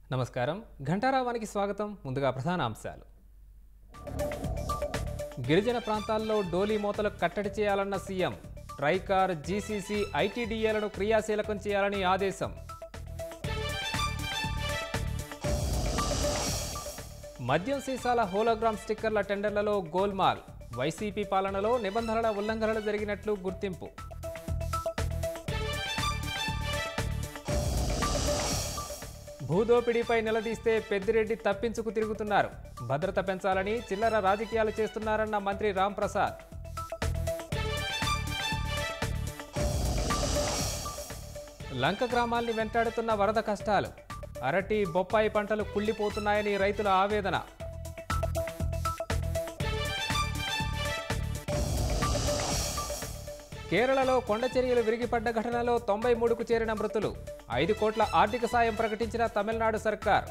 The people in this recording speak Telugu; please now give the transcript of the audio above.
నమస్కారం ఘంటారావానికి స్వాగతం ముందుగా ప్రధాన అంశాలు గిరిజన ప్రాంతాల్లో డోలీ మోతలు కట్టడి చేయాలన్న సీఎం ట్రైకార్ జీసీసీ ఐటీడీఏలను క్రియాశీలకం చేయాలని ఆదేశం మద్యం సీసాల హోలోగ్రామ్ స్టిక్కర్ల టెండర్లలో గోల్మాల్ వైసీపీ పాలనలో నిబంధనల ఉల్లంఘనలు జరిగినట్లు గుర్తింపు భూదోపిడీపై నిలదీస్తే పెద్దిరెడ్డి తప్పించుకు తిరుగుతున్నారు భద్రత పెంచాలని చిల్లర రాజకీయాలు చేస్తున్నారన్న మంత్రి రాంప్రసాద్ లంక గ్రామాల్ని వెంటాడుతున్న వరద కష్టాలు అరటి బొప్పాయి పంటలు కుళ్లిపోతున్నాయని రైతుల ఆవేదన కేరళలో కొండచర్యలు విరిగిపడ్డ ఘటనలో 93కు చేరిన మృతులు 5 కోట్ల ఆర్థిక సాయం ప్రకటించిన తమిళనాడు సర్కార్